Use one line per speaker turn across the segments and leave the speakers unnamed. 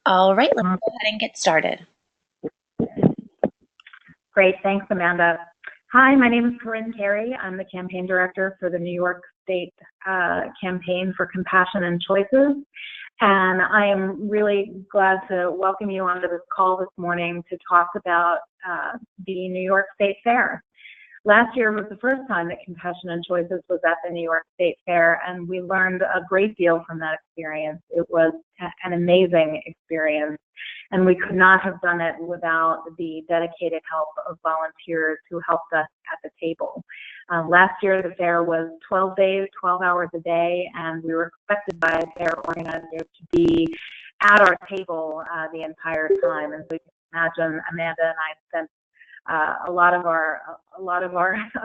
All right, let's go ahead and get started.
Great, thanks, Amanda. Hi, my name is Corinne Carey. I'm the campaign director for the New York State campaign for Compassion and Choices. And I am really glad to welcome you onto this call this morning to talk about the New York State Fair. Last year was the first time that Compassion and Choices was at the New York State Fair, and we learned a great deal from that experience. It was an amazing experience, and we could not have done it without the dedicated help of volunteers who helped us at the table. Last year, the fair was 12 days, 12 hours a day, and we were expected by fair organizers to be at our table the entire time. And so you can imagine, Amanda and I spent a lot of our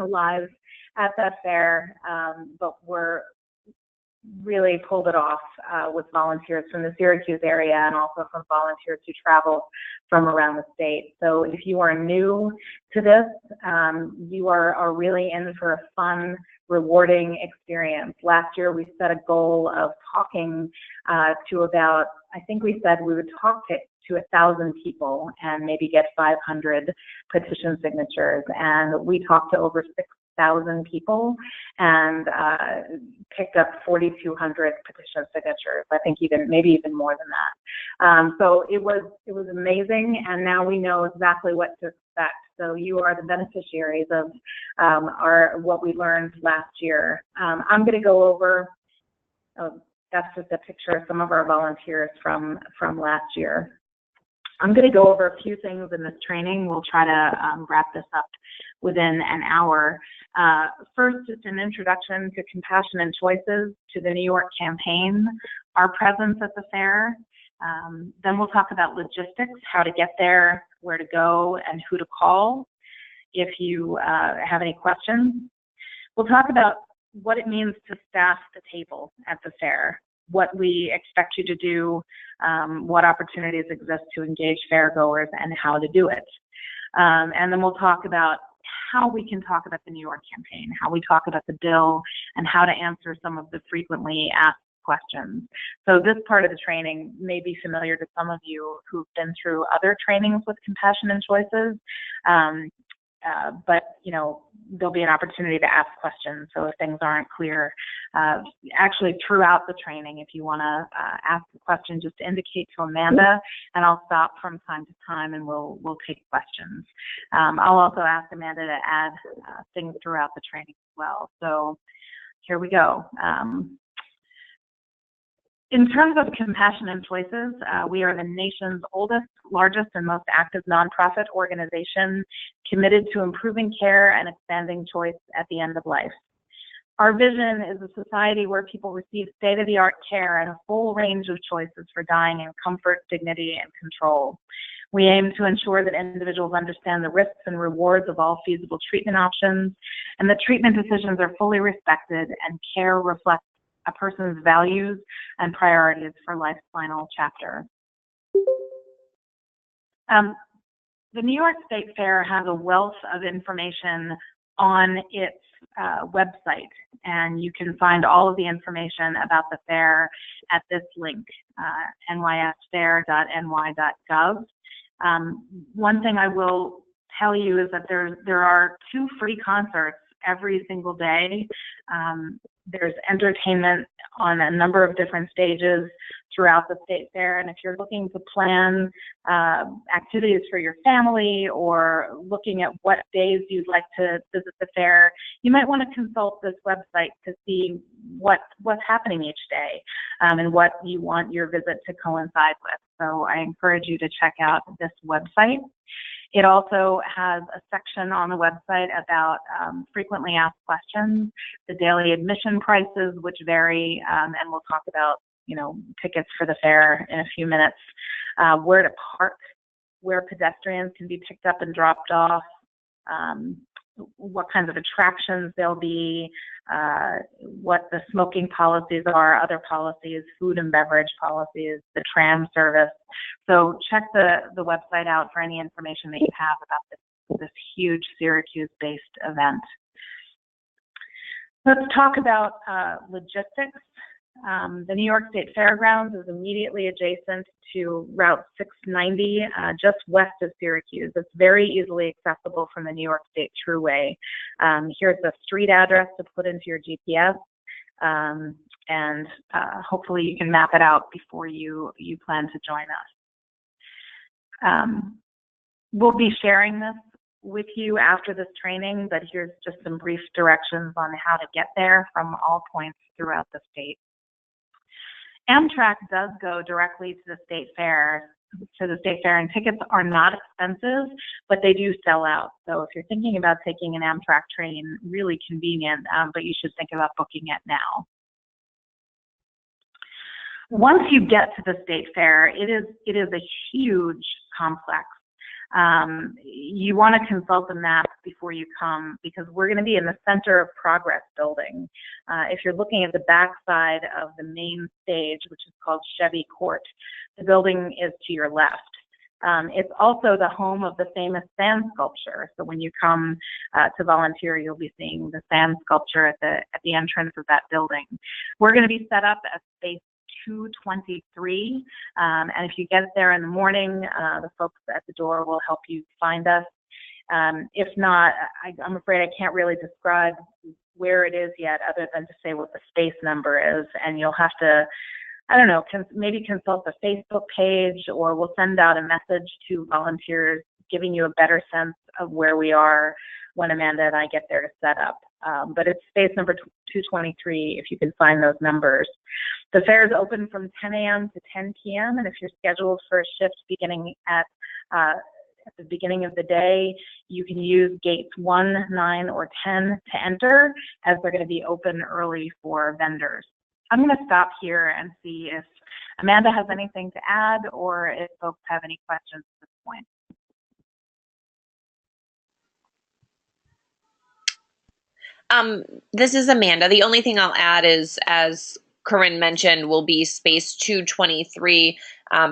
lives at that fair, but we're really pulled it off with volunteers from the Syracuse area and also from volunteers who travel from around the state. So if you are new to this, you are really in for a fun, rewarding experience. Last year we set a goal of talking to about, I think we said we would talk to 1,000 people and maybe get 500 petition signatures. And we talked to over 6,000 people and picked up 4,200 petition signatures. I think maybe even more than that. So it was amazing, and now we know exactly what to expect. So you are the beneficiaries of what we learned last year. I'm going to go over. That's just a picture of some of our volunteers from last year. I'm going to go over a few things in this training. We'll try to wrap this up within an hour. First, just an introduction to Compassion and Choices, to the New York campaign, our presence at the fair. Then we'll talk about logistics, how to get there, where to go, and who to call if you have any questions. We'll talk about what it means to staff the table at the fair, what we expect you to do, what opportunities exist to engage fairgoers, and how to do it. And then we'll talk about how we can talk about the New York campaign, how we talk about the bill, and how to answer some of the frequently asked questions. So this part of the training may be familiar to some of you who've been through other trainings with Compassion and Choices. But there'll be an opportunity to ask questions. So if things aren't clear, actually throughout the training, if you want to ask a question, just indicate to Amanda, and I'll stop from time to time, and we'll take questions. I'll also ask Amanda to add things throughout the training as well. So here we go. In terms of Compassion and Choices, we are the nation's oldest, largest, and most active nonprofit organization committed to improving care and expanding choice at the end of life. Our vision is a society where people receive state-of-the-art care and a full range of choices for dying in comfort, dignity, and control. We aim to ensure that individuals understand the risks and rewards of all feasible treatment options, and that treatment decisions are fully respected and care reflects a person's values and priorities for life's final chapter. The New York State Fair has a wealth of information on its website, and you can find all of the information about the fair at this link, nysfair.ny.gov. One thing I will tell you is that there are 2 free concerts every single day. There's entertainment on a number of different stages throughout the State Fair, and if you're looking to plan activities for your family or looking at what days you'd like to visit the fair, you might want to consult this website to see what's happening each day and what you want your visit to coincide with. So I encourage you to check out this website. It also has a section on the website about frequently asked questions, the daily admission prices, which vary, and we'll talk about, tickets for the fair in a few minutes, where to park, where pedestrians can be picked up and dropped off, what kinds of attractions there'll be, what the smoking policies are, other policies, food and beverage policies, the tram service. So check the website out for any information that you have about this huge Syracuse-based event. Let's talk about logistics. The New York State Fairgrounds is immediately adjacent to Route 690, just west of Syracuse. It's very easily accessible from the New York State Thruway. Here's the street address to put into your GPS, and hopefully you can map it out before you plan to join us. We'll be sharing this with you after this training, but here's just some brief directions on how to get there from all points throughout the state. Amtrak does go directly to the state fair, and tickets are not expensive, but they do sell out. So if you're thinking about taking an Amtrak train, really convenient, but you should think about booking it now. Once you get to the state fair, it is a huge complex. You want to consult the maps before you come, because we're going to be in the center of Progress Building. If you're looking at the back side of the main stage, which is called Chevy Court, the building is to your left. It's also the home of the famous sand sculpture. So when you come to volunteer, you'll be seeing the sand sculpture at the entrance of that building. We're going to be set up as space 223, and if you get there in the morning, the folks at the door will help you find us. If not, I'm afraid I can't really describe where it is yet, other than to say what the space number is, and you'll have to, I don't know, maybe consult the Facebook page, or we'll send out a message to volunteers giving you a better sense of where we are when Amanda and I get there to set up. But it's space number 223 if you can find those numbers. The fair is open from 10 a.m. to 10 p.m. and if you're scheduled for a shift beginning at the beginning of the day, you can use gates 1, 9, or 10 to enter, as they're going to be open early for vendors. I'm going to stop here and see if Amanda has anything to add, or if folks have any questions at this point.
This is Amanda. The only thing I'll add is, as Corinne mentioned, will be space 223.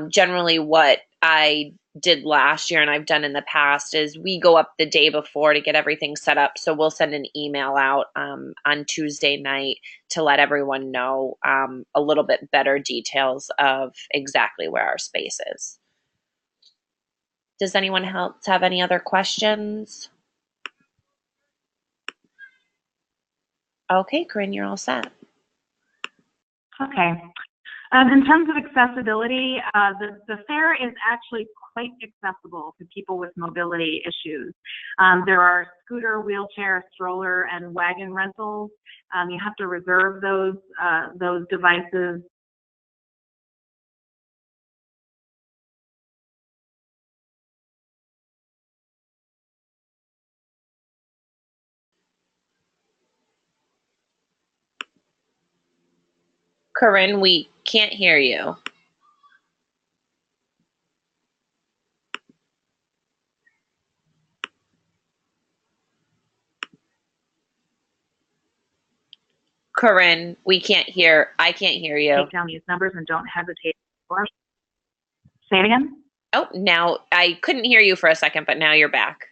Generally what I did last year and I've done in the past is we go up the day before to get everything set up. So we'll send an email out on Tuesday night to let everyone know a little bit better details of exactly where our space is. Does anyone else have any other questions? Okay, Corinne, you're all set.
Okay. In terms of accessibility, the fair is actually quite accessible to people with mobility issues. There are scooter, wheelchair, stroller, and wagon rentals. You have to reserve those devices.
Corinne, we can't hear you. Corinne, I can't hear you.
Take down these numbers and don't hesitate. Say it again?
Oh, now I couldn't hear you for a second, but now you're back.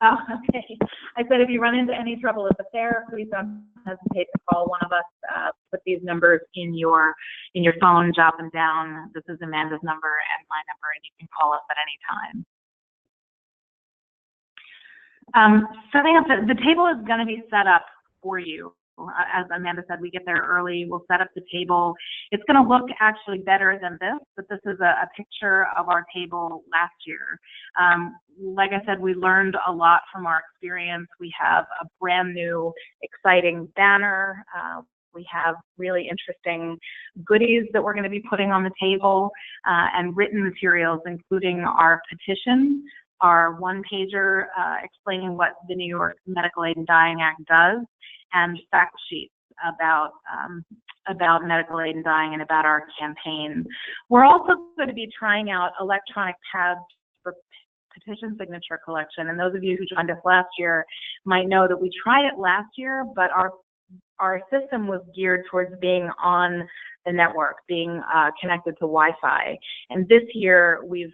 Oh, okay. I said if you run into any trouble at the fair, please don't hesitate to call one of us. Put these numbers in your phone, jot them down. This is Amanda's number and my number, and you can call us at any time. Setting up the table is going to be set up for you. As Amanda said, we get there early. We'll set up the table. It's going to look actually better than this, but this is a picture of our table last year. Like I said, we learned a lot from our experience. We have a brand new, exciting banner. We have really interesting goodies that we're going to be putting on the table, and written materials, including our petition, our one-pager explaining what the New York Medical Aid in Dying Act does, and fact sheets about medical aid in dying and about our campaign. We're also going to be trying out electronic pads for petition signature collection. And those of you who joined us last year might know that we tried it last year, but our system was geared towards being on the network, being connected to Wi-Fi. And this year we've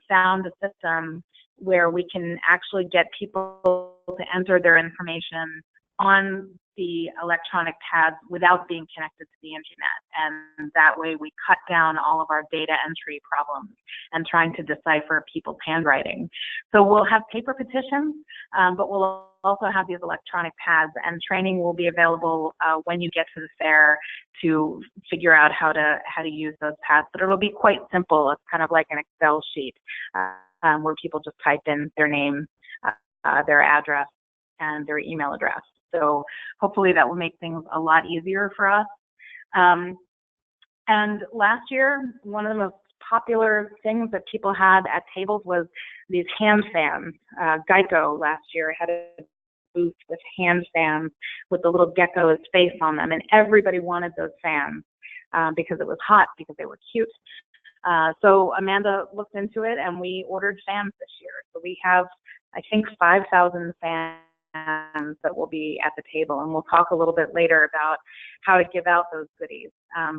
found a system where we can actually get people to enter their information on the electronic pads without being connected to the internet. And that way we cut down all of our data entry problems and trying to decipher people's handwriting. So we'll have paper petitions, but we'll also have these electronic pads, and training will be available when you get to the fair to figure out how to use those pads. But it'll be quite simple. It's kind of like an Excel sheet where people just type in their name, their address, and their email address. So hopefully that will make things a lot easier for us. And last year, one of the most popular things that people had at tables was these hand fans. Geico last year had a booth with hand fans with the little gecko's face on them, and everybody wanted those fans because it was hot, because they were cute. So Amanda looked into it, and we ordered fans this year. So we have, I think, 5,000 fans that will be at the table, and we'll talk a little bit later about how to give out those goodies.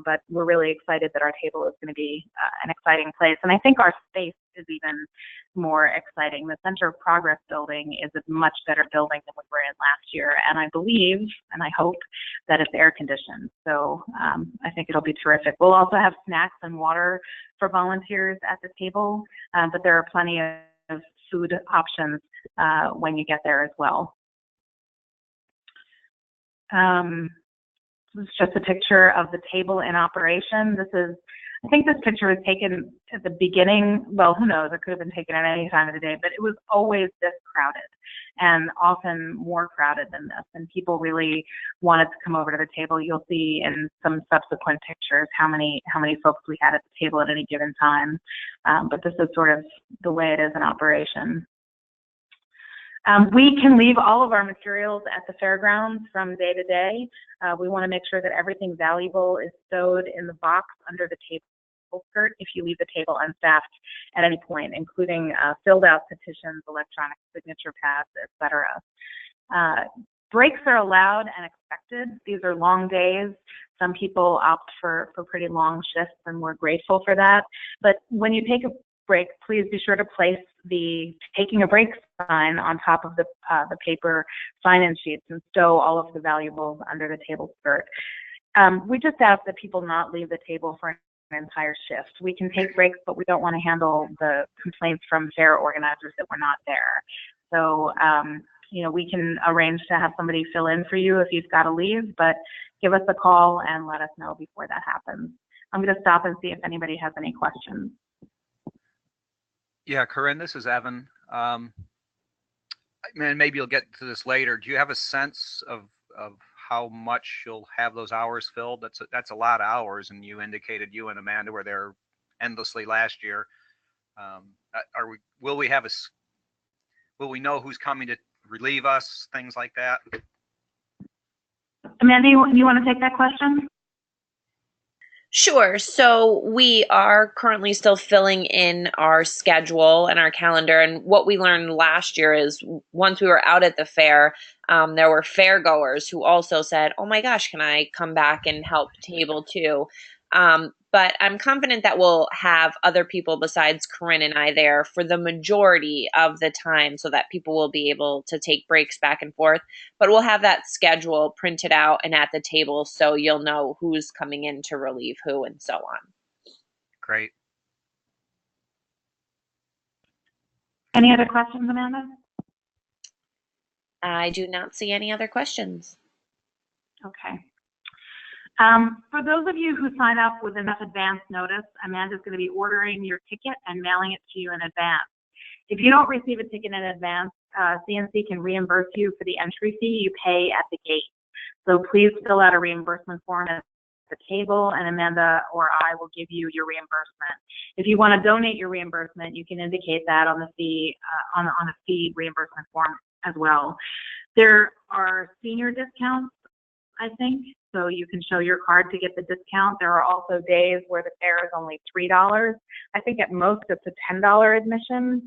But we're really excited that our table is going to be an exciting place, and I think our space is even more exciting. The Center of Progress building is a much better building than we were in last year, and I believe and I hope that it's air conditioned. So I think it'll be terrific. We'll also have snacks and water for volunteers at the table, but there are plenty of food options when you get there as well. This is just a picture of the table in operation. I think this picture was taken at the beginning. Well, who knows? It could have been taken at any time of the day, but it was always this crowded, and often more crowded than this. And people really wanted to come over to the table. You'll see in some subsequent pictures how many folks we had at the table at any given time. But this is sort of the way it is in operation. We can leave all of our materials at the fairgrounds from day to day. We want to make sure that everything valuable is stowed in the box under the table skirt if you leave the table unstaffed at any point, including filled out petitions, electronic signature pads, etc. Breaks are allowed and expected. These are long days. Some people opt for pretty long shifts, and we're grateful for that. But when you take a break, please be sure to place the taking a break sign on top of the paper sign-in sheets and stow all of the valuables under the table skirt. We just ask that people not leave the table for an entire shift. We can take breaks, but we don't want to handle the complaints from fair organizers that we're not there. So, we can arrange to have somebody fill in for you if you've got to leave, but give us a call and let us know before that happens. I'm going to stop and see if anybody has any questions.
Yeah, Corinne, this is Evan. Maybe you'll get to this later. Do you have a sense of how much you'll have those hours filled? That's a lot of hours, and you indicated you and Amanda were there endlessly last year. Will we know who's coming to relieve us, things like that?
Amanda, you want to take that question?
Sure. So we are currently still filling in our schedule and our calendar. And what we learned last year is once we were out at the fair, there were fair goers who also said, oh my gosh, can I come back and help table too? But I'm confident that we'll have other people besides Corinne and I there for the majority of the time so that people will be able to take breaks back and forth. But we'll have that schedule printed out and at the table so you'll know who's coming in to relieve who and so on.
Great.
Any other questions, Amanda?
I do not see any other questions.
Okay. For those of you who sign up with enough advance notice, Amanda's going to be ordering your ticket and mailing it to you in advance. If you don't receive a ticket in advance, CNC can reimburse you for the entry fee you pay at the gate. So please fill out a reimbursement form at the table, and Amanda or I will give you your reimbursement. If you want to donate your reimbursement, you can indicate that on the fee on the fee reimbursement form as well. There are senior discounts, I think, so you can show your card to get the discount. There are also days where the fare is only $3. I think at most it's a $10 admission.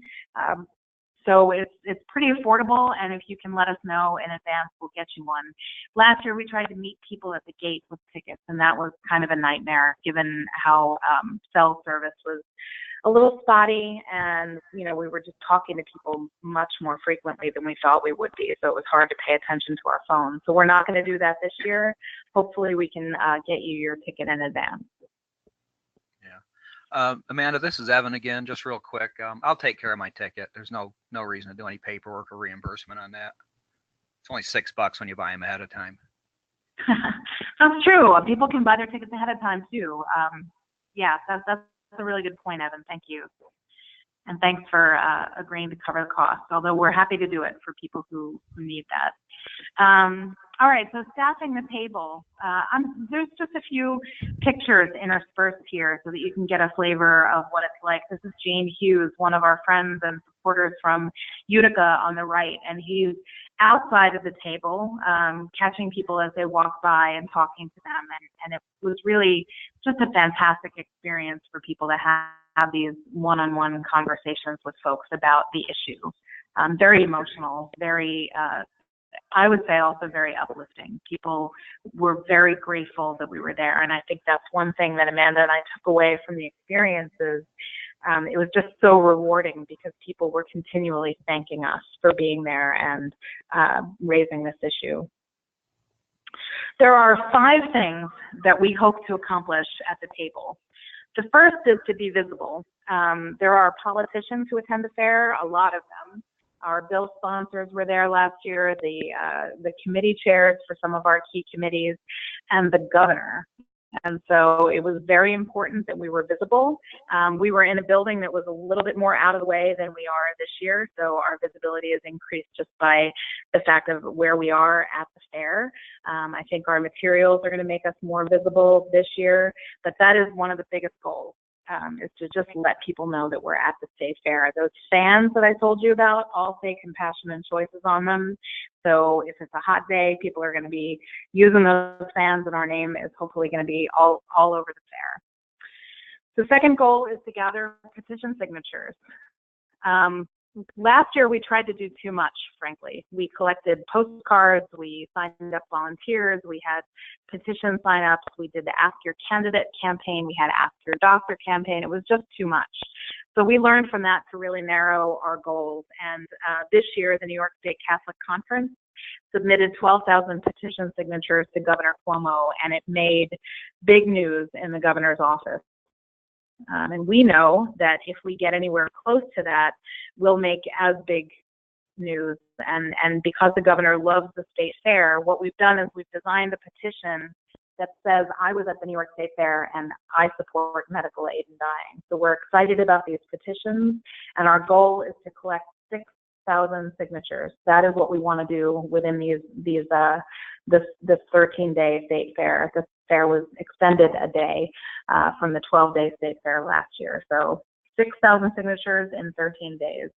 So it's pretty affordable, and if you can let us know in advance, we'll get you one. Last year we tried to meet people at the gate with tickets, and that was kind of a nightmare given how cell service was a little spotty, and we were just talking to people much more frequently than we thought we would be, so it was hard to pay attention to our phones. So we're not going to do that this year. Hopefully we can get you your ticket in advance.
Yeah. Amanda, this is Evan again, just real quick. I'll take care of my ticket. There's no reason to do any paperwork or reimbursement on that. It's only $6 when you buy them ahead of time.
That's true. People can buy their tickets ahead of time too. Yeah, that's a really good point, Evan. Thank you. And thanks for agreeing to cover the cost, although we're happy to do it for people who need that. All right, so staffing the table. There's just a few pictures interspersed here so that you can get a flavor of what it's like. This is Jane Hughes, one of our friends and supporters from Utica on the right, and he's outside of the table, catching people as they walk by and talking to them. And it was really just a fantastic experience for people to have these one-on-one conversations with folks about the issue. Very emotional, very, I would say also very uplifting. People were very grateful that we were there. And I think that's one thing that Amanda and I took away from the experiences. It was just so rewarding because people were continually thanking us for being there and raising this issue. There are 5 things that we hope to accomplish at the table. The first is to be visible. There are politicians who attend the fair, a lot of them. Our bill sponsors were there last year, the committee chairs for some of our key committees, and the governor. And so it was very important that we were visible. We were in a building that was a little bit more out of the way than we are this year, so our visibility is increased just by the fact of where we are at the fair. I think our materials are going to make us more visible this year, but that is one of the biggest goals. Is to just let people know that we're at the state fair. Those fans that I told you about all say Compassion and Choices on them. So if it's a hot day, people are going to be using those fans, and our name is hopefully going to be all over the fair. The second goal is to gather petition signatures. Last year we tried to do too much, frankly. We collected postcards, we signed up volunteers, we had petition sign-ups, we did the Ask Your Candidate campaign, we had Ask Your Doctor campaign. It was just too much. So we learned from that to really narrow our goals. And this year, the New York State Catholic Conference submitted 12,000 petition signatures to Governor Cuomo, and it made big news in the governor's office. And we know that if we get anywhere close to that, we'll make as big news. And because the governor loves the state fair, what we've done is we've designed a petition that says, I was at the New York State Fair and I support medical aid in dying. So we're excited about these petitions, and our goal is to collect 6,000 signatures. That is what we want to do within this 13-day state fair. This fair was extended a day from the 12-day state fair last year. So 6,000 signatures in 13 days.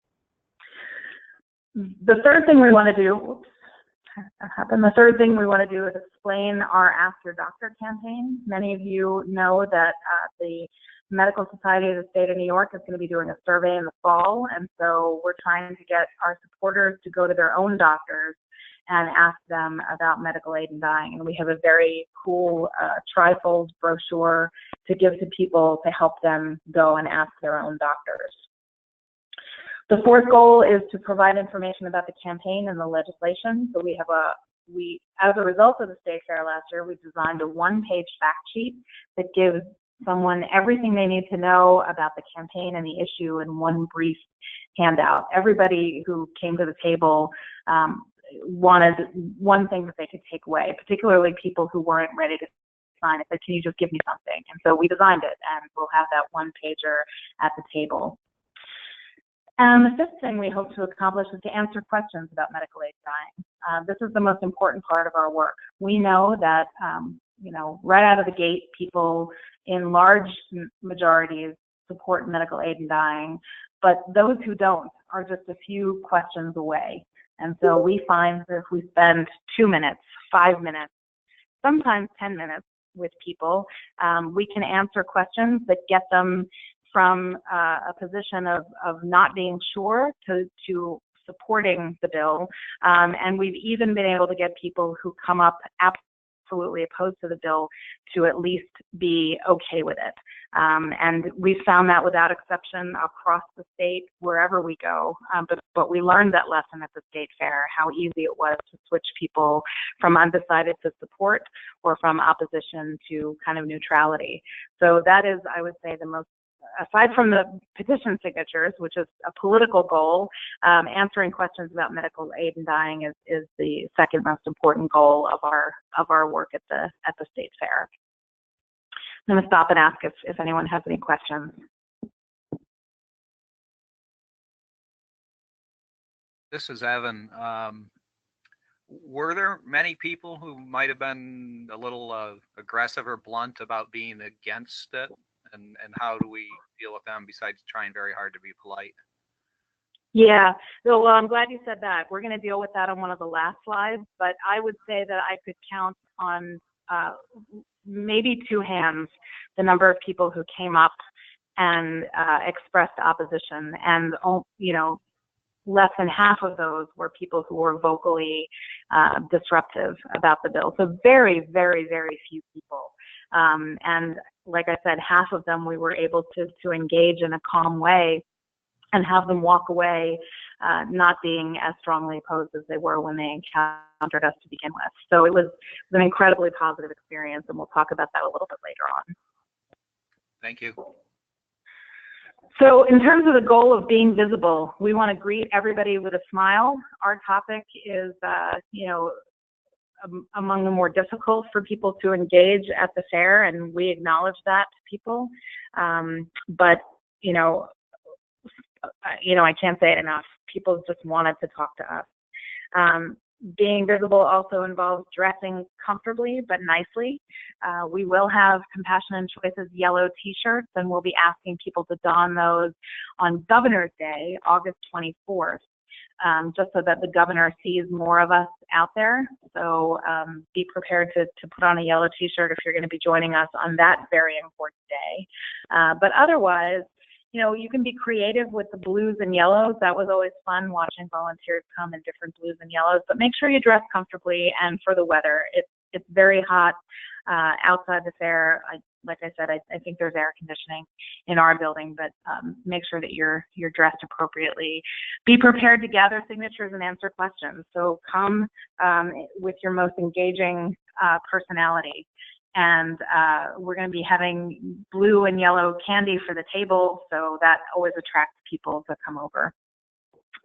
The third thing we want to do, The third thing we want to do is explain our Ask Your Doctor campaign. Many of you know that the Medical Society of the State of New York is going to be doing a survey in the fall, and so we're trying to get our supporters to go to their own doctors and ask them about medical aid in dying. And we have a very cool trifold brochure to give to people to help them go and ask their own doctors. The fourth goal is to provide information about the campaign and the legislation. So as a result of the State Fair last year, we designed a one-page fact sheet that gives someone everything they need to know about the campaign and the issue in one brief handout. Everybody who came to the table wanted one thing that they could take away, particularly people who weren't ready to sign it. Said, can you just give me something? And so we designed it, and we'll have that one pager at the table. And the fifth thing we hope to accomplish is to answer questions about medical aid dying. This is the most important part of our work. We know that, right out of the gate, people in large majorities support medical aid in dying, but those who don't are just a few questions away. And so we find that if we spend 2 minutes, 5 minutes, sometimes 10 minutes with people, we can answer questions that get them from a position of not being sure to supporting the bill. And we've even been able to get people who come up absolutely opposed to the bill to at least be okay with it. And we found that without exception across the state, wherever we go. But we learned that lesson at the state fair, how easy it was to switch people from undecided to support or from opposition to kind of neutrality. So that is, I would say, the most, aside from the petition signatures, which is a political goal, answering questions about medical aid in dying is the second most important goal of our work at the state fair. I'm going to stop and ask if anyone has any questions.
This is Evan. Were there many people who might have been a little aggressive or blunt about being against it? And how do we deal with them besides trying very hard to be polite?
Yeah, so, well, I'm glad you said that. We're going to deal with that on one of the last slides, but I would say that I could count on maybe two hands the number of people who came up and expressed opposition, and less than half of those were people who were vocally disruptive about the bill. So very, very, very few people. And like I said, half of them we were able to engage in a calm way and have them walk away not being as strongly opposed as they were when they encountered us to begin with. So it was an incredibly positive experience, and we'll talk about that a little bit later on.
Thank you.
So in terms of the goal of being visible, we want to greet everybody with a smile. Our topic is, among the more difficult for people to engage at the fair, and we acknowledge that to people. But I can't say it enough. People just wanted to talk to us. Being visible also involves dressing comfortably but nicely. We will have Compassion and Choices yellow t-shirts, and we'll be asking people to don those on Governor's Day, August 24th, just so that the governor sees more of us out there. So be prepared to put on a yellow t-shirt if you're going to be joining us on that very important day. But otherwise, you can be creative with the blues and yellows. That was always fun, watching volunteers come in different blues and yellows. But make sure you dress comfortably, and for the weather. It's very hot outside the fair. Like I said, I think there's air conditioning in our building, but make sure that you're dressed appropriately. Be prepared to gather signatures and answer questions. So come with your most engaging personality. And we're going to be having blue and yellow candy for the table, so that always attracts people to come over.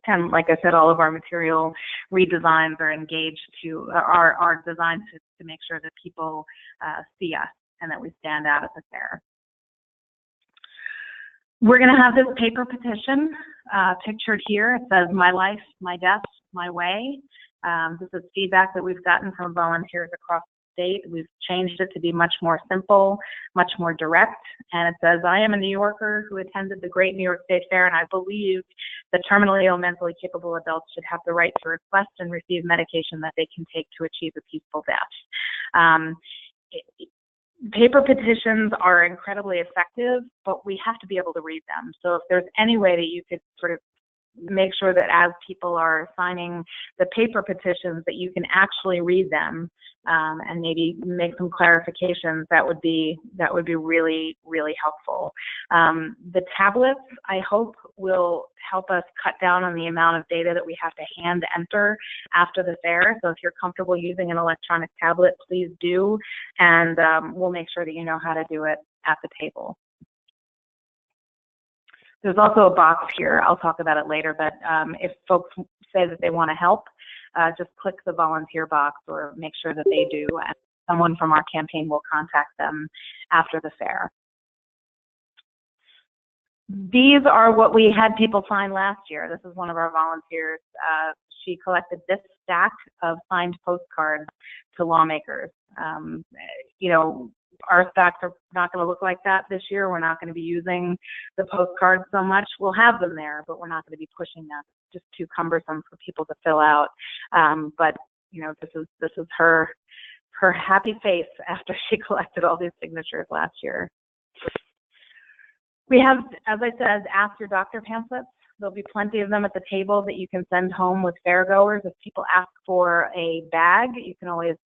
And like I said, all of our material redesigns are are designed to make sure that people see us and that we stand out at the fair. We're going to have this paper petition pictured here. It says, "My life, my death, my way." This is feedback that we've gotten from volunteers across state. We've changed it to be much more simple, much more direct, and it says, "I am a New Yorker who attended the Great New York State Fair, and I believe that terminally ill, mentally capable adults should have the right to request and receive medication that they can take to achieve a peaceful death." Paper petitions are incredibly effective, but we have to be able to read them. So if there's any way that you could sort of make sure that as people are signing the paper petitions that you can actually read them and maybe make some clarifications, that would be really, really helpful. The tablets, I hope, will help us cut down on the amount of data that we have to hand enter after the fair. So if you're comfortable using an electronic tablet, please do, and we'll make sure that you know how to do it at the table. There's also a box here. I'll talk about it later, but if folks say that they want to help, just click the volunteer box or make sure that they do, and someone from our campaign will contact them after the fair. These are what we had people sign last year. This is one of our volunteers. She collected this stack of signed postcards to lawmakers. Our stacks are not going to look like that this year. We're not going to be using the postcards so much. We'll have them there, but we're not going to be pushing them. It's just too cumbersome for people to fill out. But this is her happy face after she collected all these signatures last year. We have, as I said, Ask Your Doctor pamphlets. There'll be plenty of them at the table that you can send home with fairgoers. If people ask for a bag, you can always,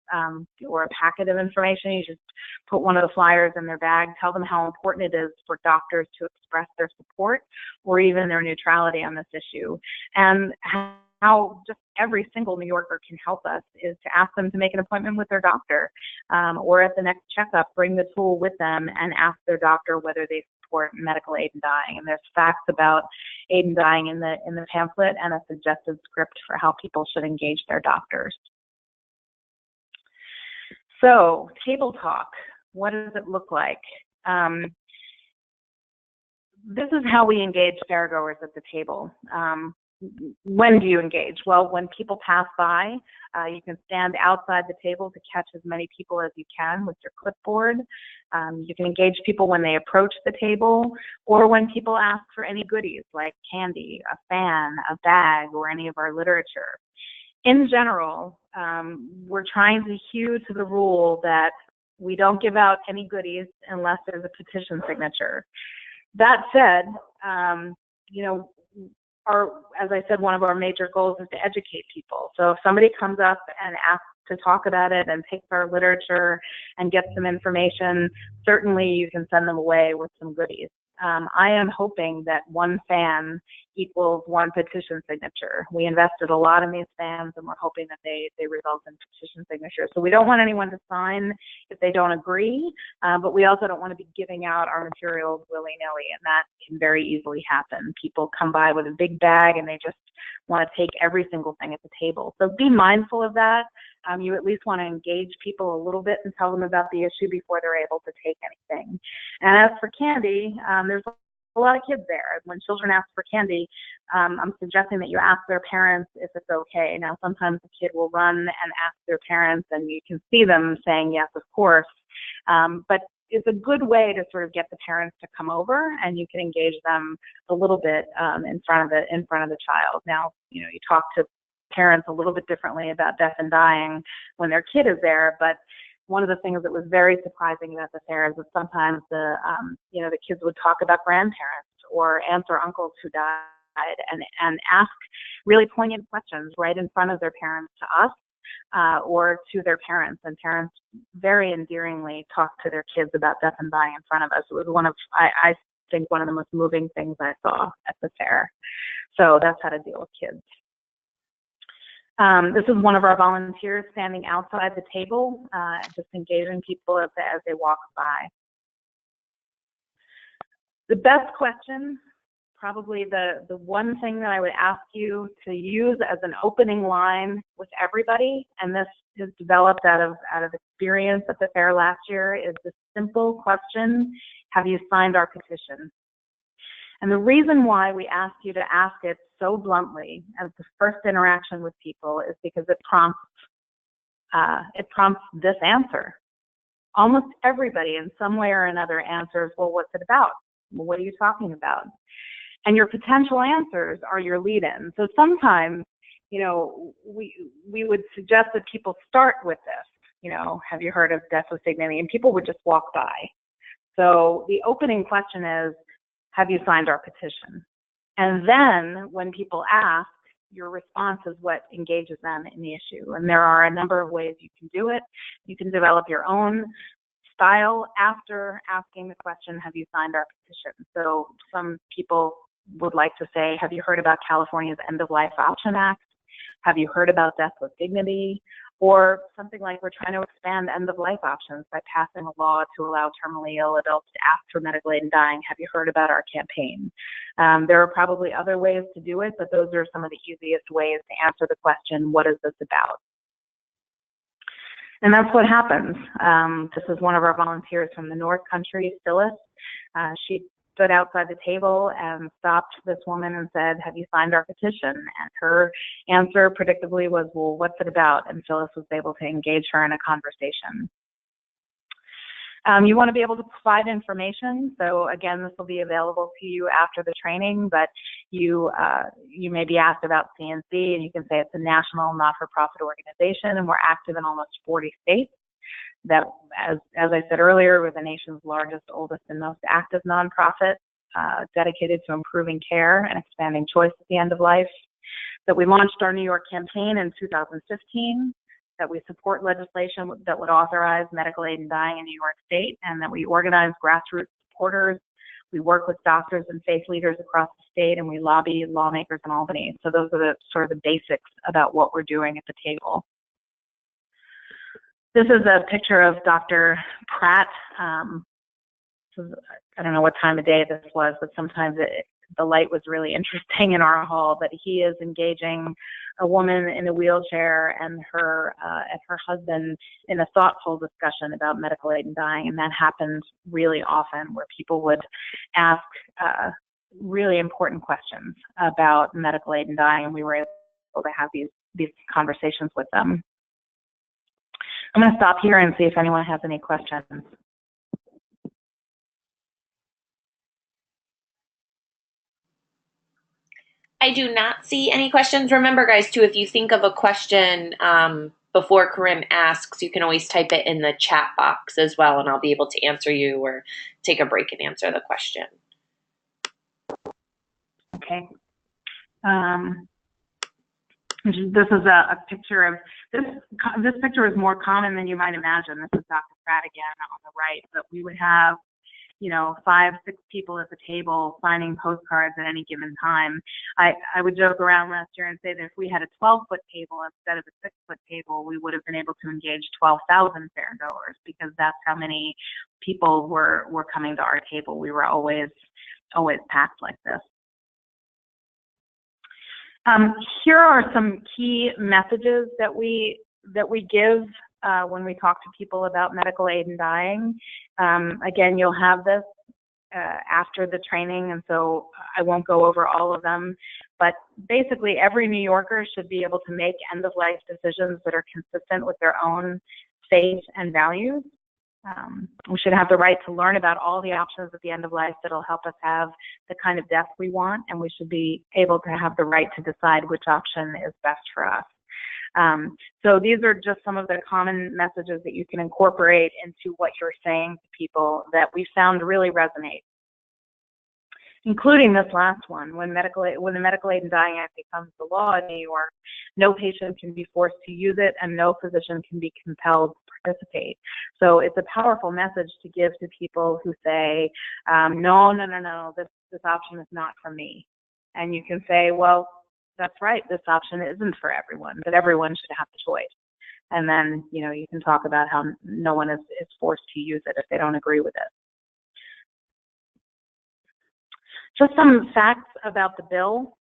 or a packet of information, you just put one of the flyers in their bag, tell them how important it is for doctors to express their support or even their neutrality on this issue. And how just every single New Yorker can help us is to ask them to make an appointment with their doctor, or at the next checkup, bring the tool with them and ask their doctor whether they support medical aid in dying. And there's facts about aid in dying in the pamphlet and a suggested script for how people should engage their doctors. So, table talk, what does it look like? This is how we engage fairgoers at the table. When do you engage? Well, when people pass by, you can stand outside the table to catch as many people as you can with your clipboard. You can engage people when they approach the table or when people ask for any goodies like candy, a fan, a bag, or any of our literature. In general, we're trying to hew to the rule that we don't give out any goodies unless there's a petition signature. That said, as I said, one of our major goals is to educate people. So if somebody comes up and asks to talk about it and takes our literature and gets some information, certainly you can send them away with some goodies. I am hoping that one fan equals one petition signature. We invested a lot in these fans, and we're hoping that they result in petition signatures. So we don't want anyone to sign if they don't agree, but we also don't want to be giving out our materials willy-nilly, and that can very easily happen. People come by with a big bag and they just want to take every single thing at the table. So be mindful of that. You at least want to engage people a little bit and tell them about the issue before they're able to take anything. And as for candy, there's a lot of kids there. When children ask for candy, I'm suggesting that you ask their parents if it's okay. Now, sometimes the kid will run and ask their parents, and you can see them saying yes, of course. But it's a good way to sort of get the parents to come over, and you can engage them a little bit in front of the child. Now, you talk to parents a little bit differently about death and dying when their kid is there, but one of the things that was very surprising about the fair is that sometimes the kids would talk about grandparents or aunts or uncles who died and ask really poignant questions right in front of their parents to us or to their parents. And parents very endearingly talk to their kids about death and dying in front of us. It was I think one of the most moving things I saw at the fair. So that's how to deal with kids. This is one of our volunteers standing outside the table, just engaging people as they walk by. The best question, probably the one thing that I would ask you to use as an opening line with everybody, and this is developed out of experience at the fair last year, is the simple question, have you signed our petition? And the reason why we ask you to ask it so bluntly as the first interaction with people is because it prompts this answer. Almost everybody in some way or another answers, well, what's it about? Well, what are you talking about? And your potential answers are your lead-in. So sometimes, we would suggest that people start with this, have you heard of death with dignity? And people would just walk by. So the opening question is, have you signed our petition? And then when people ask, your response is what engages them in the issue. And there are a number of ways you can do it. You can develop your own style after asking the question, have you signed our petition? So some people would like to say, have you heard about California's End of Life Option Act? Have you heard about death with dignity? Or something like, we're trying to expand end-of-life options by passing a law to allow terminally ill adults to ask for medical aid in dying. Have you heard about our campaign? There are probably other ways to do it, but those are some of the easiest ways to answer the question, what is this about? And that's what happens. This is one of our volunteers from the North Country, Phyllis. She stood outside the table and stopped this woman and said, have you signed our petition? And her answer predictably was, well, what's it about? And Phyllis was able to engage her in a conversation. You want to be able to provide information. So again, this will be available to you after the training, but you may be asked about CNC, and you can say it's a national not-for-profit organization, and we're active in almost 40 states. That, as I said earlier, we're the nation's largest, oldest, and most active nonprofit. dedicated to improving care and expanding choice at the end of life, that we launched our New York campaign in 2015, that we support legislation that would authorize medical aid in dying in New York State, and that we organize grassroots supporters. We work with doctors and faith leaders across the state, and we lobby lawmakers in Albany. So those are the sort of the basics about what we're doing at the table. This is a picture of Dr. Pratt. I don't know what time of day this was, but sometimes the light was really interesting in our hall, but he is engaging a woman in a wheelchair and her husband in a thoughtful discussion about medical aid in dying. And that happens really often, where people would ask really important questions about medical aid in dying, and we were able to have these conversations with them. I'm going to stop here and see if anyone has any questions.
I do not see any questions. Remember, guys, too, if you think of a question before Corinne asks, you can always type it in the chat box as well, and I'll be able to answer you or take a break and answer the question.
Okay. This is a picture of, this picture is more common than you might imagine. This is Dr. Pratt again on the right, but we would have, 5, 6 people at the table signing postcards at any given time. I would joke around last year and say that if we had a 12-foot table instead of a 6-foot table, we would have been able to engage 12,000 fairgoers, because that's how many people were coming to our table. We were always packed like this. Here are some key messages that we give when we talk to people about medical aid in dying. Again, you'll have this after the training, and so I won't go over all of them. But basically, every New Yorker should be able to make end-of-life decisions that are consistent with their own faith and values. We should have the right to learn about all the options at the end of life that'll help us have the kind of death we want, and we should be able to have the right to decide which option is best for us. So these are just some of the common messages that you can incorporate into what you're saying to people that we found really resonate, including this last one. When the Medical Aid in Dying Act becomes the law in New York, no patient can be forced to use it, and no physician can be compelled to participate. So it's a powerful message to give to people who say, no, this option is not for me. And you can say, well, that's right, this option isn't for everyone, but everyone should have the choice. And then, you can talk about how no one is forced to use it if they don't agree with it. Just some facts about the bill.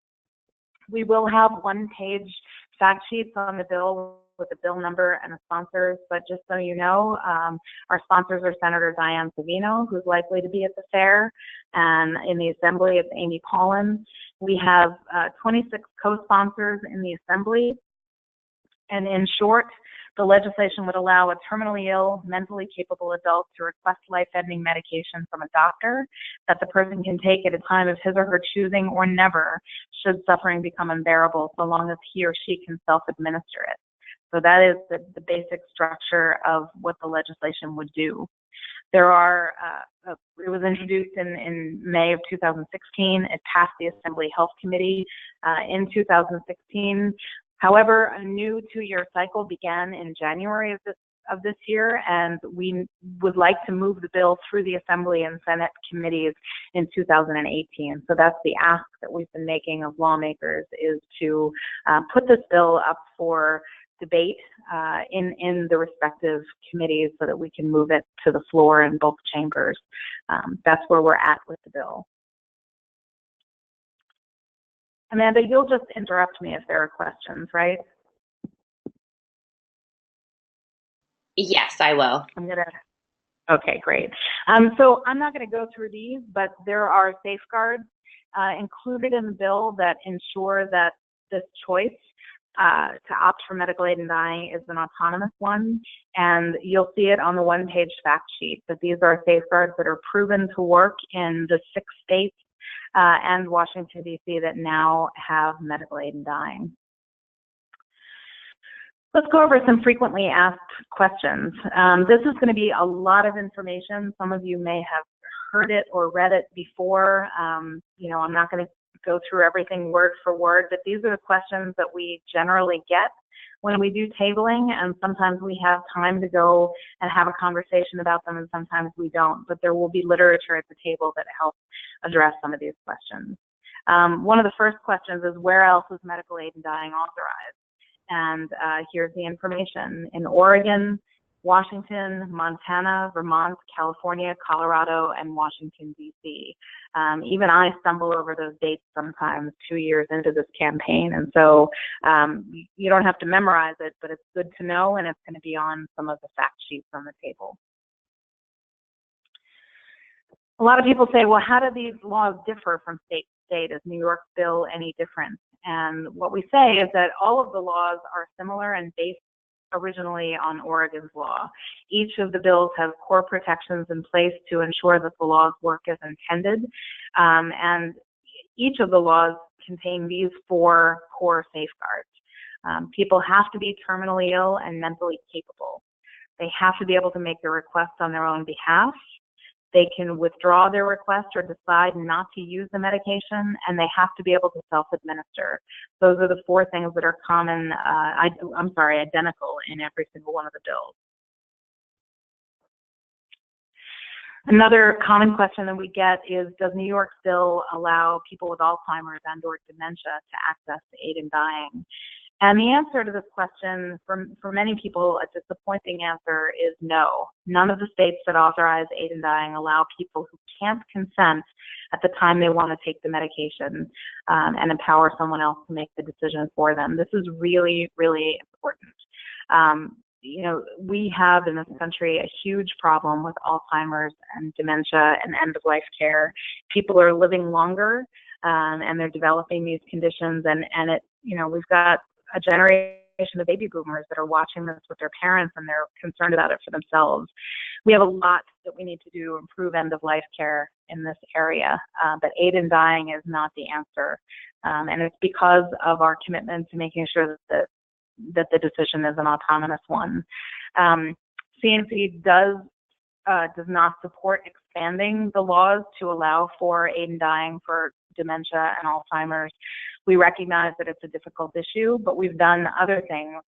We will have one-page fact sheets on the bill with the bill number and the sponsors, but just so you know, our sponsors are Senator Diane Savino, who's likely to be at the fair, and in the Assembly, it's Amy Paulin. We have 26 co-sponsors in the Assembly, and in short, the legislation would allow a terminally ill, mentally capable adult to request life-ending medication from a doctor that the person can take at a time of his or her choosing, or never, should suffering become unbearable, so long as he or she can self-administer it. So that is the basic structure of what the legislation would do. There are, it was introduced in May of 2016. It passed the Assembly Health Committee in 2016. However, a new 2-year cycle began in January of this year, and we would like to move the bill through the Assembly and Senate committees in 2018. So that's the ask that we've been making of lawmakers, is to put this bill up for debate in the respective committees so that we can move it to the floor in both chambers. That's where we're at with the bill. Amanda, you'll just interrupt me if there are questions, right?
Yes, I will.
Okay, great. So I'm not going to go through these, but there are safeguards included in the bill that ensure that this choice to opt for medical aid in dying is an autonomous one, and you'll see it on the one-page fact sheet, that these are safeguards that are proven to work in the 6 states and Washington, D.C. that now have medical aid in dying. Let's go over some frequently asked questions. This is going to be a lot of information. Some of you may have heard it or read it before. You know, I'm not going to go through everything word for word, but these are the questions that we generally get when we do tabling, and sometimes we have time to go and have a conversation about them, and sometimes we don't. But there will be literature at the table that helps address some of these questions. One of the first questions is, where else is medical aid in dying authorized? And here's the information. In Oregon, Washington, Montana, Vermont, California, Colorado, and Washington, D.C. Even I stumble over those dates sometimes 2 years into this campaign. And so you don't have to memorize it, but it's good to know, and it's going to be on some of the fact sheets on the table. A lot of people say, well, how do these laws differ from state to state? Is New York's bill any different? And what we say is that all of the laws are similar and based originally on Oregon's law. Each of the bills has core protections in place to ensure that the laws work as intended. And each of the laws contain these 4 core safeguards. People have to be terminally ill and mentally capable. They have to be able to make the request on their own behalf. They can withdraw their request or decide not to use the medication, and they have to be able to self-administer. Those are the 4 things that are common, identical in every single one of the bills. Another common question that we get is, does New York's bill allow people with Alzheimer's and/or dementia to access aid in dying? And the answer to this question, for many people, a disappointing answer is no. None of the states that authorize aid in dying allow people who can't consent at the time they want to take the medication and empower someone else to make the decision for them. This is really, really important. You know, we have in this country a huge problem with Alzheimer's and dementia and end-of-life care. People are living longer and they're developing these conditions, and we've got a generation of baby boomers that are watching this with their parents, and they're concerned about it for themselves. We have a lot that we need to do to improve end-of-life care in this area, but aid in dying is not the answer. And it's because of our commitment to making sure that the decision is an autonomous one. CNC does not support expanding the laws to allow for aid in dying for dementia and Alzheimer's. We recognize that it's a difficult issue, but we've done other things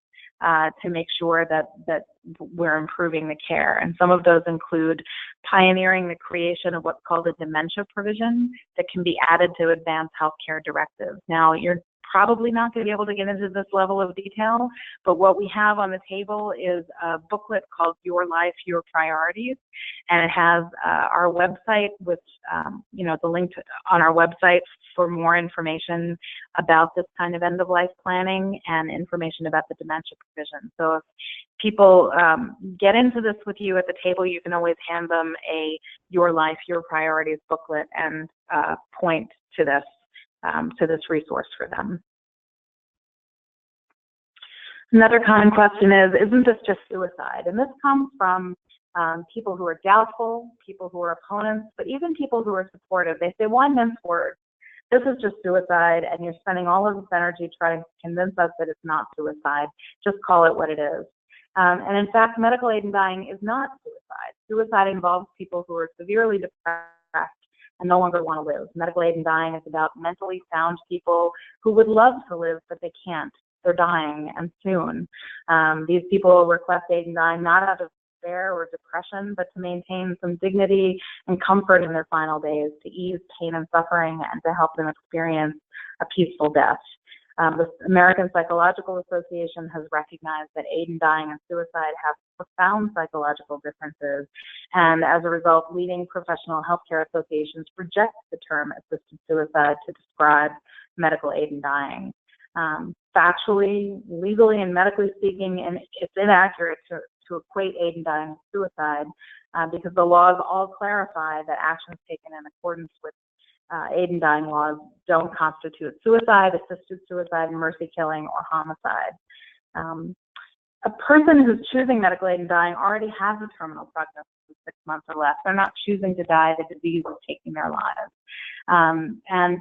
to make sure that we're improving the care. And some of those include pioneering the creation of what's called a dementia provision that can be added to advanced healthcare directives. Now, you're probably not going to be able to get into this level of detail, but what we have on the table is a booklet called Your Life, Your Priorities, and it has our website with, the link on our website for more information about this kind of end-of-life planning and information about the dementia provision. So if people get into this with you at the table, you can always hand them a Your Life, Your Priorities booklet and point to this resource for them. Another common question is, isn't this just suicide? And this comes from people who are doubtful, people who are opponents, but even people who are supportive. They say, why mince words? This is just suicide, and you're spending all of this energy trying to convince us that it's not suicide. Just call it what it is. And in fact, medical aid in dying is not suicide. Suicide involves people who are severely depressed and no longer want to live. Medical aid in dying is about mentally sound people who would love to live, but they can't. They're dying, and soon. These people request aid in dying not out of despair or depression, but to maintain some dignity and comfort in their final days, to ease pain and suffering, and to help them experience a peaceful death. The American Psychological Association has recognized that aid in dying and suicide have profound psychological differences, and as a result, leading professional healthcare associations reject the term assisted suicide to describe medical aid in dying. Factually, legally, and medically speaking, and it's inaccurate to equate aid in dying with suicide because the laws all clarify that actions taken in accordance with aid in dying laws don't constitute suicide, assisted suicide, mercy killing, or homicide. A person who's choosing medical aid in dying already has a terminal prognosis of 6 months or less. They're not choosing to die. The disease is taking their lives. And,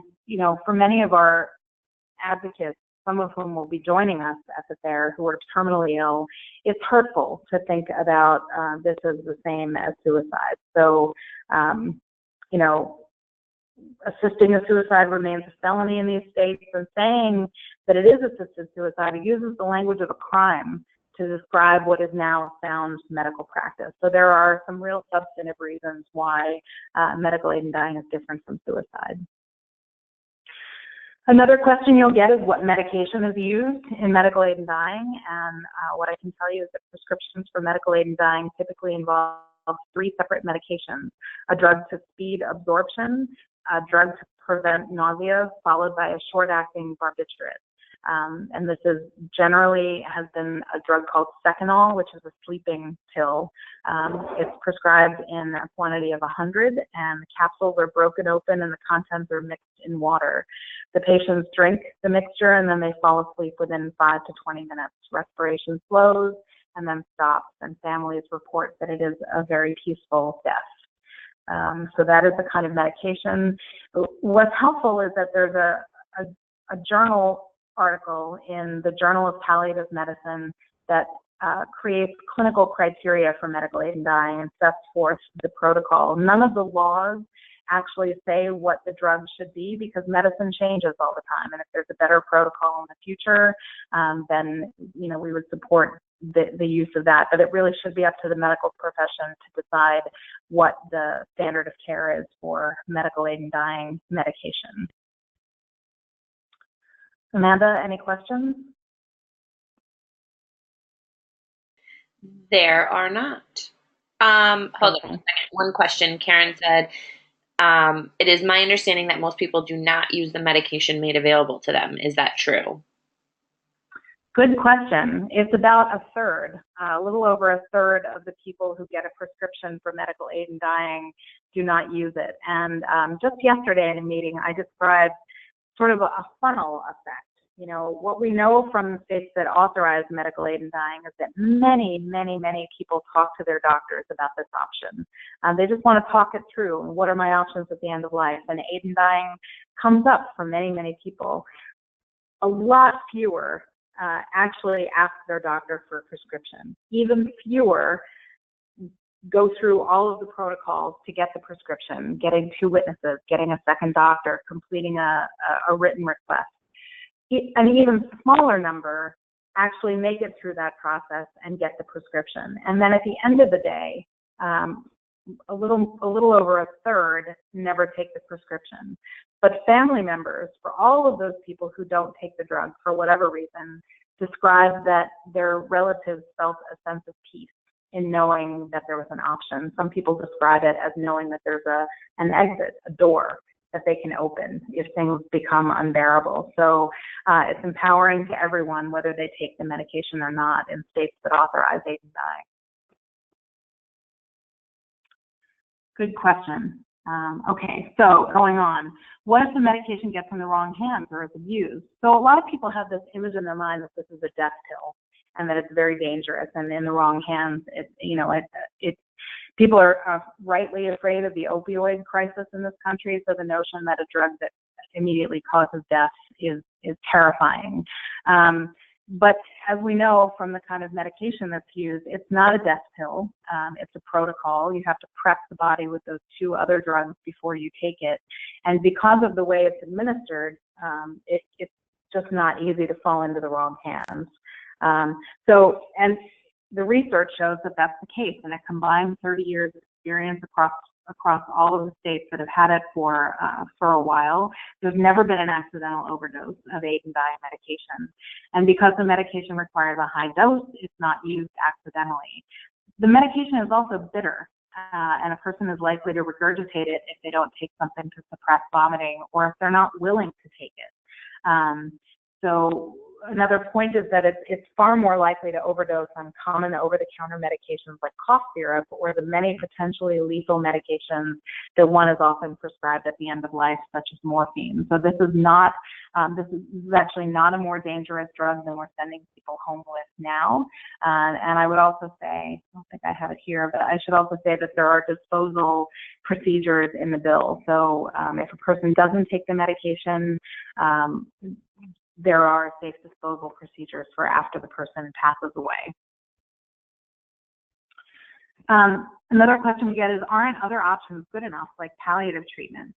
for many of our advocates, some of whom will be joining us at the fair, who are terminally ill, it's hurtful to think about this as the same as suicide. So you know, assisting a suicide remains a felony in these states, and saying that it is assisted suicide, it uses the language of a crime to describe what is now sound medical practice. So there are some real substantive reasons why medical aid in dying is different from suicide. Another question you'll get is what medication is used in medical aid in dying, and what I can tell you is that prescriptions for medical aid in dying typically involve 3 separate medications: a drug to speed absorption, a drug to prevent nausea, followed by a short-acting barbiturate. And this is generally has been a drug called Seconal, which is a sleeping pill. It's prescribed in a quantity of 100, and the capsules are broken open and the contents are mixed in water. The patients drink the mixture and then they fall asleep within 5 to 20 minutes. Respiration slows and then stops, and families report that it is a very peaceful death. So that is the kind of medication. What's helpful is that there's a journal article in the Journal of Palliative Medicine that creates clinical criteria for medical aid in dying and sets forth the protocol. None of the laws actually say what the drug should be, because medicine changes all the time, and if there's a better protocol in the future, then we would support the use of that. But it really should be up to the medical profession to decide what the standard of care is for medical aid in dying medication. Amanda, any questions?
There are not. Hold on a second. One question. Karen said, it is my understanding that most people do not use the medication made available to them. Is that true?
Good question. It's about a third, a little over a third of the people who get a prescription for medical aid in dying do not use it. And just yesterday in a meeting, I described sort of a funnel effect. What we know from the states that authorize medical aid in dying is that many, many, many people talk to their doctors about this option. They just want to talk it through. What are my options at the end of life? And aid in dying comes up for many, many people. A lot fewer actually ask their doctor for a prescription. Even fewer go through all of the protocols to get the prescription, getting 2 witnesses, getting a second doctor, completing a written request. An even smaller number actually make it through that process and get the prescription. And then at the end of the day, a little over a third never take the prescription. But family members, for all of those people who don't take the drug for whatever reason, describe that their relatives felt a sense of peace in knowing that there was an option. Some people describe it as knowing that there's an exit, a door that they can open if things become unbearable. So it's empowering to everyone, whether they take the medication or not, in states that authorize aid in dying. Good question. Okay, so going on. What if the medication gets in the wrong hands or is abused? So a lot of people have this image in their mind that this is a death pill and that it's very dangerous, and in the wrong hands, people are rightly afraid of the opioid crisis in this country, so the notion that a drug that immediately causes death is terrifying. But as we know from the kind of medication that's used, it's not a death pill. It's a protocol. You have to prep the body with those 2 other drugs before you take it. And because of the way it's administered, it's just not easy to fall into the wrong hands. And the research shows that that's the case, and a combined 30 years of experience across all of the states that have had it for a while, there's never been an accidental overdose of aid in dying medication. And because the medication requires a high dose, it's not used accidentally. The medication is also bitter, and a person is likely to regurgitate it if they don't take something to suppress vomiting or if they're not willing to take it. So another point is that it's far more likely to overdose on common over-the-counter medications like cough syrup or the many potentially lethal medications that one is often prescribed at the end of life, such as morphine. So this is actually not a more dangerous drug than we're sending people home with now. And I would also say, I don't think I have it here, but I should also say that there are disposal procedures in the bill. So if a person doesn't take the medication, there are safe disposal procedures for after the person passes away. Another question we get is, aren't other options good enough, like palliative treatment?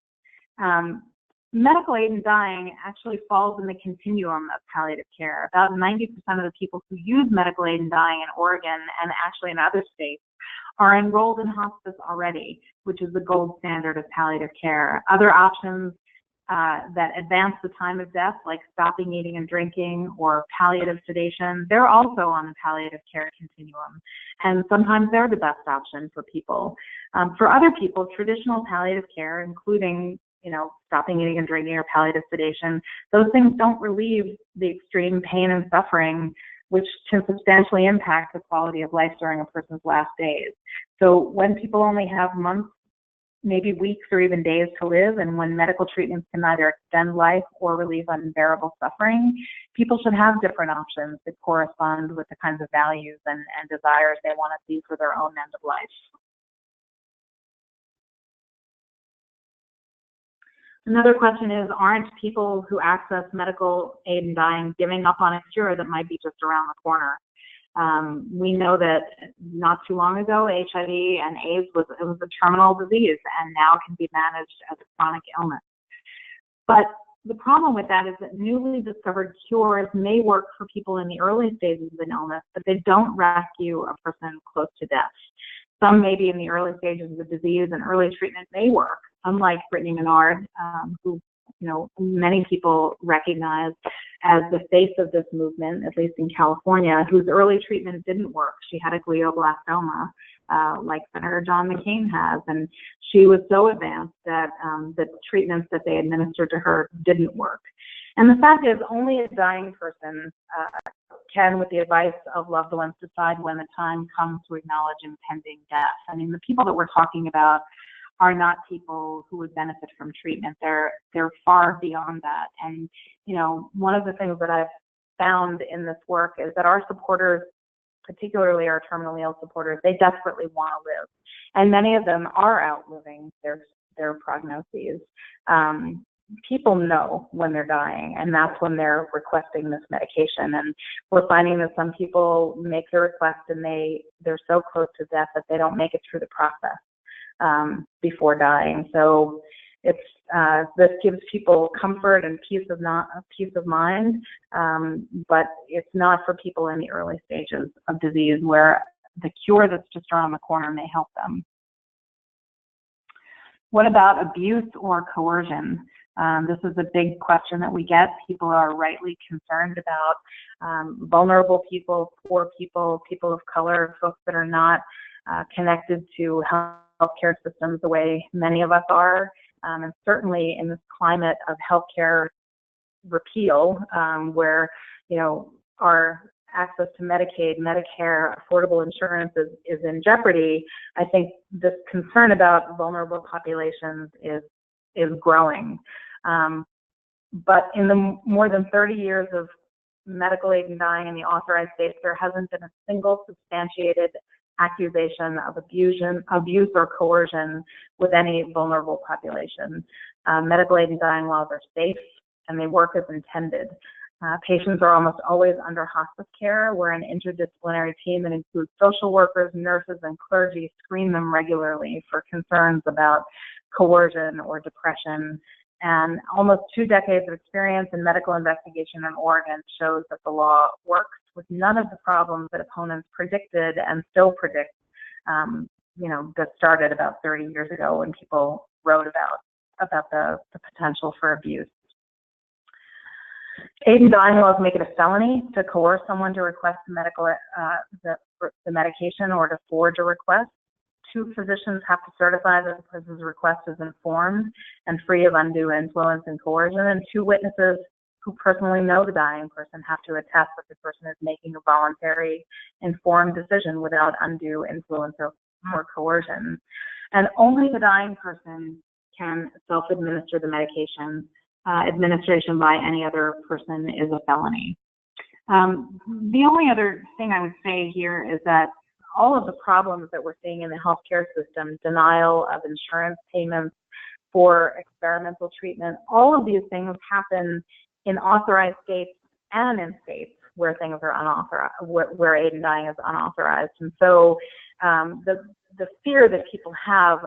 Medical aid in dying actually falls in the continuum of palliative care. About 90% of the people who use medical aid in dying in Oregon and actually in other states are enrolled in hospice already, which is the gold standard of palliative care. Other options that advance the time of death, like stopping eating and drinking or palliative sedation, they're also on the palliative care continuum. And sometimes they're the best option for people. For other people, traditional palliative care, including stopping eating and drinking or palliative sedation, those things don't relieve the extreme pain and suffering, which can substantially impact the quality of life during a person's last days. So when people only have months, maybe weeks or even days to live, and when medical treatments can neither extend life or relieve unbearable suffering, people should have different options that correspond with the kinds of values and desires they want to see for their own end of life. Another question is, aren't people who access medical aid in dying giving up on a cure that might be just around the corner? We know that not too long ago, HIV and AIDS was a terminal disease and now can be managed as a chronic illness. But the problem with that is that newly discovered cures may work for people in the early stages of an illness, but they don't rescue a person close to death. Some may be in the early stages of the disease, and early treatment may work, unlike Brittany Menard, who many people recognize as the face of this movement, at least in California, whose early treatment didn't work. She had a glioblastoma, like Senator John McCain has, and she was so advanced that the treatments that they administered to her didn't work. And the fact is, only a dying person can, with the advice of loved ones, decide when the time comes to acknowledge impending death. I mean, the people that we're talking about are not people who would benefit from treatment. They're far beyond that. And, one of the things that I've found in this work is that our supporters, particularly our terminally ill supporters, they desperately want to live. And many of them are outliving their prognoses. People know when they're dying, and that's when they're requesting this medication. And we're finding that some people make the request and they're so close to death that they don't make it through the process before dying. So this gives people comfort and peace of mind, but it's not for people in the early stages of disease where the cure that's just around the corner may help them. What about abuse or coercion? This is a big question that we get. People are rightly concerned about vulnerable people, poor people, people of color, folks that are not connected to healthcare systems the way many of us are. And certainly in this climate of healthcare repeal, where our access to Medicaid, Medicare, affordable insurance is in jeopardy, I think this concern about vulnerable populations is growing. But in the more than 30 years of medical aid in dying in the authorized states, there hasn't been a single substantiated accusation of abuse or coercion with any vulnerable population. Medical aid in dying laws are safe and they work as intended. Patients are almost always under hospice care, where an interdisciplinary team that includes social workers, nurses, and clergy screen them regularly for concerns about coercion or depression. And almost 2 decades of experience in medical investigation in Oregon shows that the law works with none of the problems that opponents predicted and still predict, that started about 30 years ago when people wrote about the potential for abuse. Aid in dying laws make it a felony to coerce someone to request the medication or to forge a request. 2 physicians have to certify that the person's request is informed and free of undue influence and coercion, and 2 witnesses who personally know the dying person have to attest that the person is making a voluntary, informed decision without undue influence or coercion. And only the dying person can self-administer the medication. Administration by any other person is a felony. The only other thing I would say here is that all of the problems that we're seeing in the healthcare system, denial of insurance payments for experimental treatment, all of these things happen in authorized states and in states where things are unauthorized, where aid in dying is unauthorized. And so the the fear that people have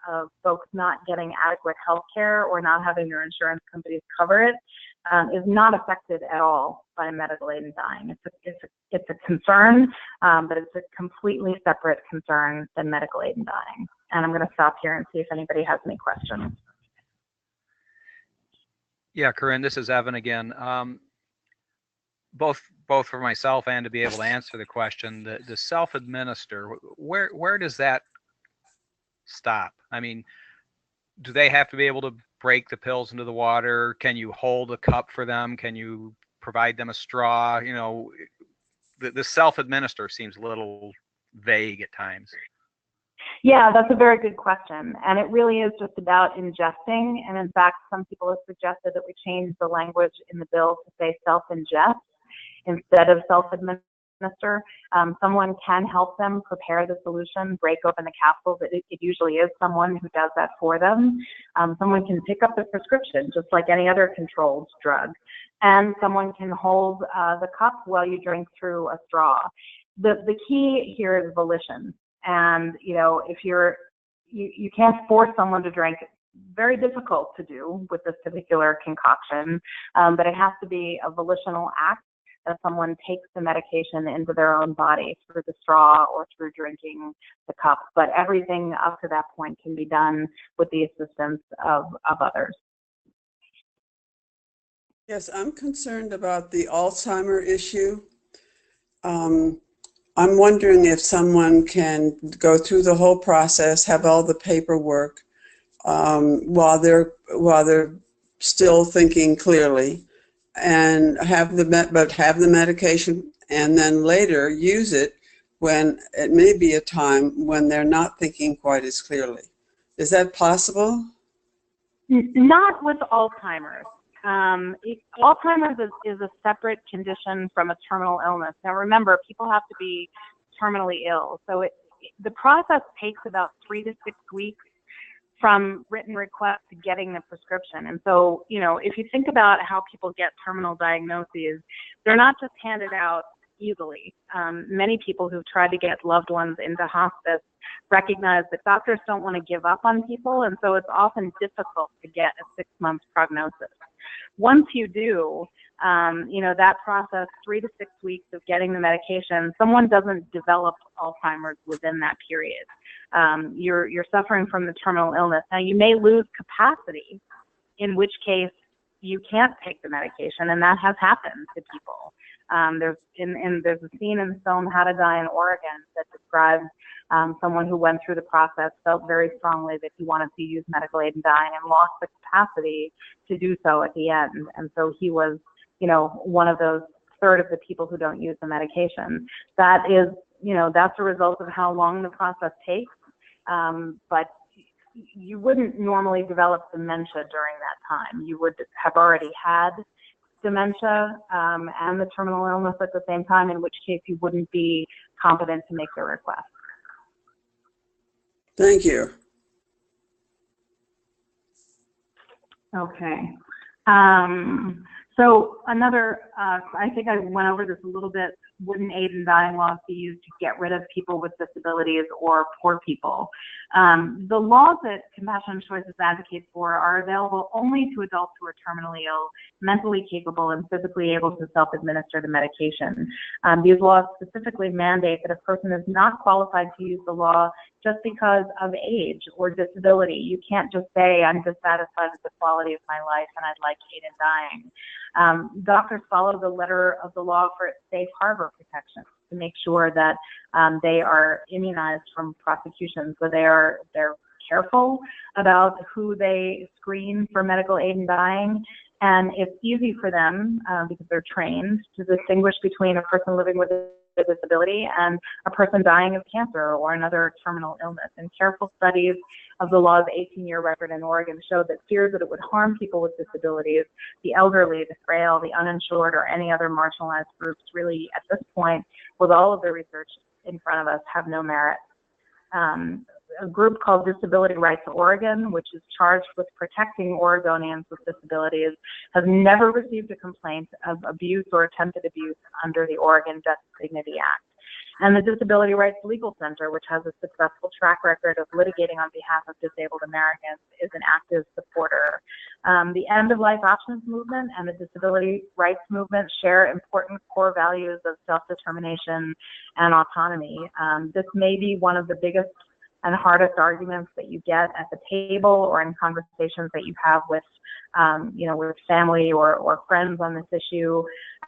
of folks not getting adequate health care or not having their insurance companies cover it is not affected at all by medical aid in dying. It's a concern, but it's a completely separate concern than medical aid in dying. And I'm going to stop here and see if anybody has any questions.
Yeah, Corinne, this is Evan again. Both for myself and to be able to answer the question, the self-administer, where does that stop? I mean, do they have to be able to break the pills into the water? Can you hold a cup for them? Can you provide them a straw? You know, the self-administer seems a little vague at times.
Yeah, that's a very good question. And it really is just about ingesting. And in fact, some people have suggested that we change the language in the bill to say self-ingest instead of self-administer. Someone can help them prepare the solution, break open the capsules. It usually is someone who does that for them. Someone can pick up the prescription just like any other controlled drug. And someone can hold the cup while you drink through a straw. The key here is volition. And, you know, if you can't force someone to drink, very difficult to do with this particular concoction, but it has to be a volitional act that someone takes the medication into their own body through the straw or through drinking the cup. But everything up to that point can be done with the assistance of others.
Yes, I'm concerned about the Alzheimer issue. I'm wondering if someone can go through the whole process, have all the paperwork while they're still thinking clearly, and have the medication, and then later use it when it may be a time when they're not thinking quite as clearly. Is that possible?
Not with Alzheimer's. Alzheimer's is a separate condition from a terminal illness. Now remember, people have to be terminally ill. So the process takes about 3 to 6 weeks from written request to getting the prescription. And so, you know, if you think about how people get terminal diagnoses, they're not just handed out easily. Many people who've tried to get loved ones into hospice recognize that doctors don't want to give up on people, and so it's often difficult to get a 6-month prognosis. Once you do, you know, that process, 3 to 6 weeks of getting the medication, someone doesn't develop Alzheimer's within that period. You're suffering from the terminal illness. Now, you may lose capacity, in which case you can't take the medication, and that has happened to people. There's a scene in the film How to Die in Oregon that describes someone who went through the process, felt very strongly that he wanted to use medical aid in dying, and lost the capacity to do so at the end. And so he was, you know, one of those third of the people who don't use the medication. That is, you know, that's a result of how long the process takes. But you wouldn't normally develop dementia during that time. You would have already had dementia and the terminal illness at the same time, in which case you wouldn't be competent to make the request.
Thank you.
Okay. So another, I think I went over this a little bit, wouldn't aid in dying laws be used to get rid of people with disabilities or poor people? The laws that Compassion and Choices advocates for are available only to adults who are terminally ill, mentally capable, and physically able to self-administer the medication. These laws specifically mandate that a person is not qualified to use the law just because of age or disability. You can't just say, I'm dissatisfied with the quality of my life and I'd like aid in dying. Doctors follow the letter of the law for its safe harbor protection to make sure that they are immunized from prosecution. So they're careful about who they screen for medical aid in dying. And it's easy for them, because they're trained, to distinguish between a person living with a disability and a person dying of cancer or another terminal illness. And careful studies of the law's 18-year record in Oregon showed that fears that it would harm people with disabilities, the elderly, the frail, the uninsured, or any other marginalized groups really, at this point, with all of the research in front of us, have no merit. A group called Disability Rights Oregon, which is charged with protecting Oregonians with disabilities, has never received a complaint of abuse or attempted abuse under the Oregon Death Dignity Act. and the Disability Rights Legal Center, which has a successful track record of litigating on behalf of disabled Americans, is an active supporter. The end-of-life options movement and the disability rights movement share important core values of self-determination and autonomy. This may be one of the biggest and hardest arguments that you get at the table or in conversations that you have with, with family or friends on this issue.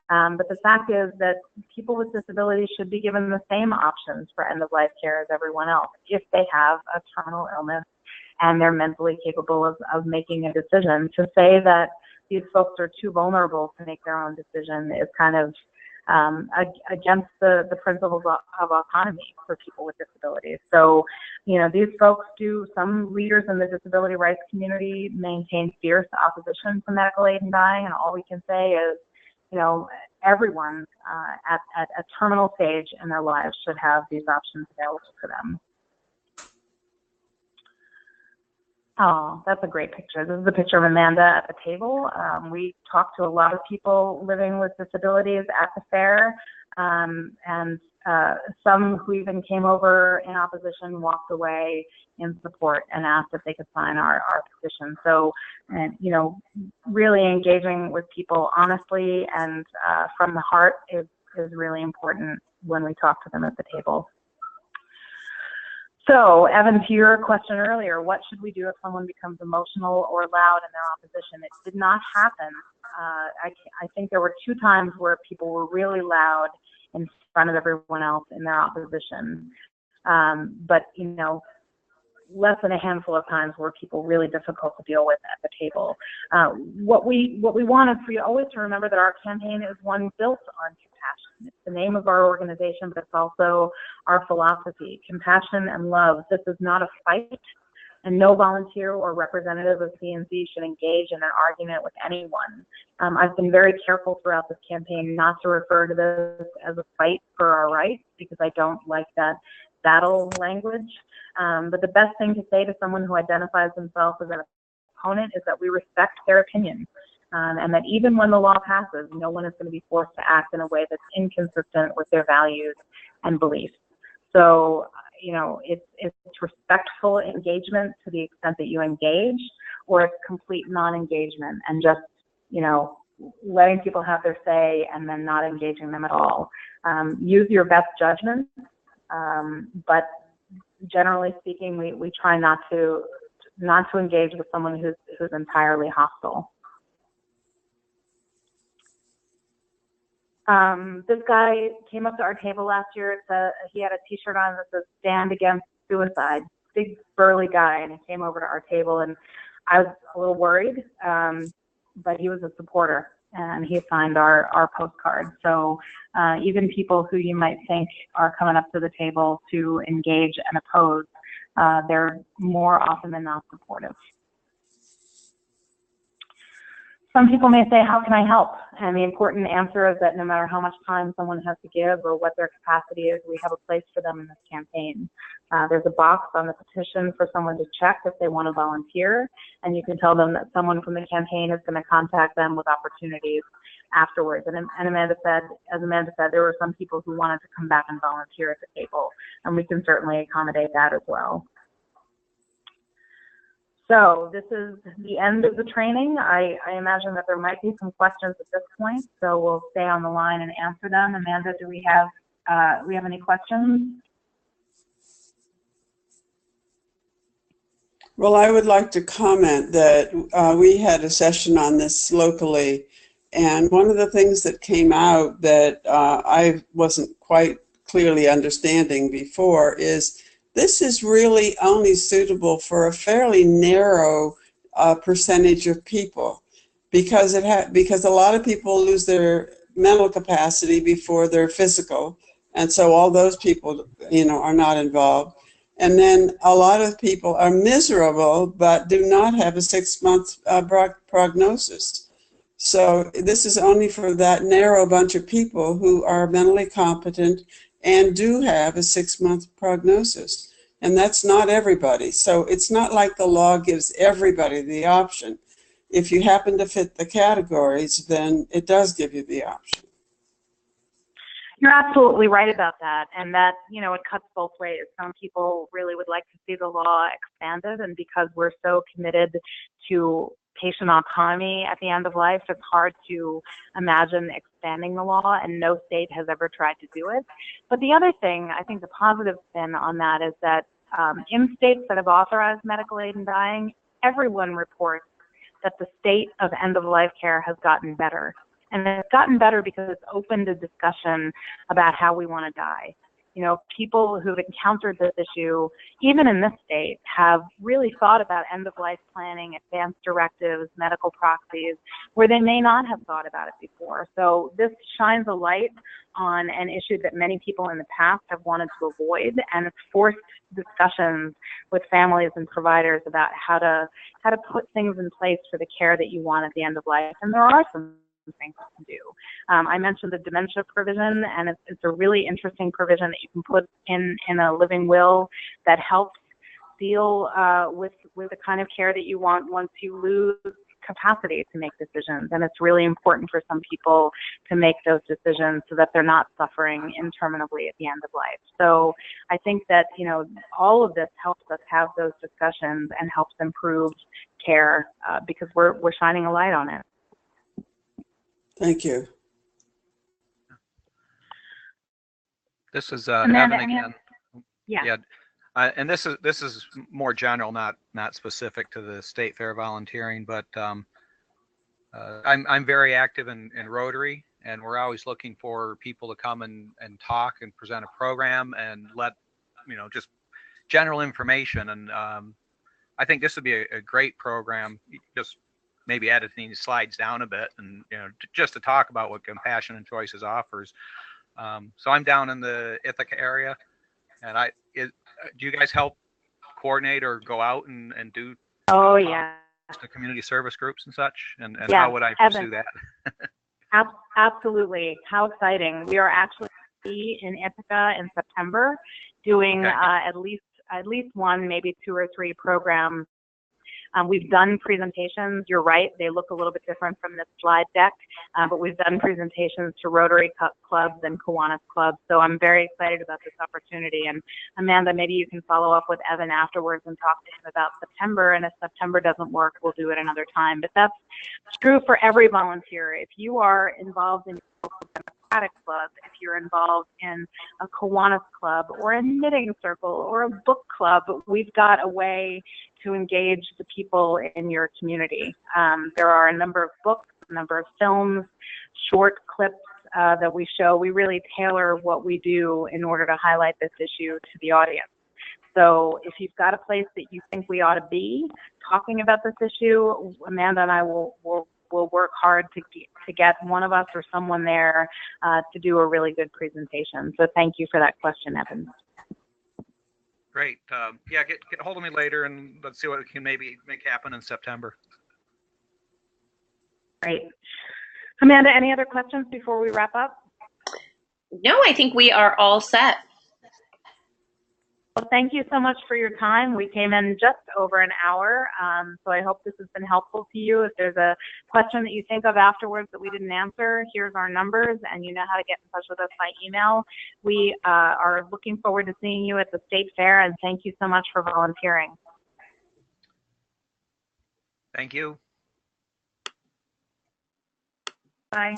But the fact is that people with disabilities should be given the same options for end-of-life care as everyone else if they have a terminal illness and they're mentally capable of making a decision. To say that these folks are too vulnerable to make their own decision is kind of against the principles of autonomy for people with disabilities. So, these folks some leaders in the disability rights community maintain fierce opposition to medical aid in dying, and all we can say is, everyone at a terminal stage in their lives should have these options available to them. Oh, that's a great picture. This is a picture of Amanda at the table. We talked to a lot of people living with disabilities at the fair, and some who even came over in opposition walked away in support and asked if they could sign our petition. So, really engaging with people honestly and from the heart is really important when we talk to them at the table. So, Evan, to your question earlier, what should we do if someone becomes emotional or loud in their opposition? It did not happen. I think there were 2 times where people were really loud in front of everyone else in their opposition. But, less than a handful of times were people really difficult to deal with at the table. What we want is for you always to remember that our campaign is one built on compassion. It's the name of our organization, but it's also our philosophy, compassion and love. This is not a fight, and no volunteer or representative of CNC should engage in an argument with anyone. I've been very careful throughout this campaign not to refer to this as a fight for our rights, because I don't like that battle language. But the best thing to say to someone who identifies themselves as an opponent is that we respect their opinion, and that even when the law passes, no one is going to be forced to act in a way that's inconsistent with their values and beliefs. So, it's respectful engagement to the extent that you engage, or it's complete non-engagement and just, letting people have their say and then not engaging them at all. Use your best judgment, but generally speaking, we try not to engage with someone who's entirely hostile. This guy came up to our table last year. He had a T-shirt on that says "Stand Against Suicide." Big burly guy, and he came over to our table, and I was a little worried, but he was a supporter, and he signed our postcard. So even people who you might think are coming up to the table to engage and oppose, they're more often than not supportive. Some people may say, how can I help? And the important answer is that no matter how much time someone has to give or what their capacity is, we have a place for them in this campaign. There's a box on the petition for someone to check if they want to volunteer, and you can tell them that someone from the campaign is going to contact them with opportunities afterwards. And as Amanda said, there were some people who wanted to come back and volunteer at the table, and we can certainly accommodate that as well. So this is the end of the training. I imagine that there might be some questions at this point, so we'll stay on the line and answer them. Amanda, do we have any questions?
Well, I would like to comment that we had a session on this locally, and one of the things that came out that I wasn't quite clearly understanding before is this is really only suitable for a fairly narrow percentage of people, because a lot of people lose their mental capacity before their physical, and so all those people, are not involved. And then a lot of people are miserable but do not have a 6-month prognosis. So this is only for that narrow bunch of people who are mentally competent and do have a 6-month prognosis. And that's not everybody. So it's not like the law gives everybody the option. If you happen to fit the categories, then it does give you the option.
You're absolutely right about that. And that, it cuts both ways. Some people really would like to see the law expanded. And because we're so committed to patient autonomy at the end of life, it's hard to imagine expanding the law, and no state has ever tried to do it. But the other thing, I think the positive spin on that is that in states that have authorized medical aid in dying, everyone reports that the state of end-of-life care has gotten better. And it's gotten better because it's opened a discussion about how we want to die. People who've encountered this issue, even in this state, have really thought about end-of-life planning, advanced directives, medical proxies, where they may not have thought about it before. So this shines a light on an issue that many people in the past have wanted to avoid, and it's forced discussions with families and providers about how to put things in place for the care that you want at the end of life. And there are some things you can do. I mentioned the dementia provision, and it's a really interesting provision that you can put in a living will that helps deal with the kind of care that you want once you lose capacity to make decisions. And it's really important for some people to make those decisions so that they're not suffering interminably at the end of life. So I think that, all of this helps us have those discussions and helps improve care because we're shining a light on it.
Thank you.
This is
Amanda,
Evan again.
Yeah.
And this is more general, not specific to the state fair volunteering, but I'm very active in Rotary, and we're always looking for people to come and talk and present a program and let just general information. And I think this would be a great program. Just maybe editing these slides down a bit, and just to talk about what Compassion and Choices offers. So I'm down in the Ithaca area, and do you guys help coordinate or go out and do?
Oh yeah.
To community service groups and such, and
yeah,
how would I pursue
Evan,
that?
Absolutely, how exciting! We are actually in Ithaca in September, doing at least one, maybe 2 or 3 programs. We've done presentations. You're right; they look a little bit different from this slide deck, but we've done presentations to Rotary clubs and Kiwanis clubs. So I'm very excited about this opportunity. And Amanda, maybe you can follow up with Evan afterwards and talk to him about September. And if September doesn't work, we'll do it another time. But that's true for every volunteer. If you are involved in Democratic club, if you're involved in a Kiwanis club or a knitting circle or a book club, we've got a way to engage the people in your community. There are a number of books, a number of films, short clips that we show. We really tailor what we do in order to highlight this issue to the audience. So if you've got a place that you think we ought to be talking about this issue, Amanda and I will work hard to get one of us or someone there to do a really good presentation. So thank you for that question, Evan.
Great. Yeah, get a hold of me later, and let's see what we can maybe make happen in September.
Great. Amanda, any other questions before we wrap up?
No, I think we are all set.
Well, thank you so much for your time. We came in just over an hour, so I hope this has been helpful to you. If there's a question that you think of afterwards that we didn't answer, here's our numbers, and you know how to get in touch with us by email. We are looking forward to seeing you at the State Fair, and thank you so much for volunteering.
Thank you.
Bye.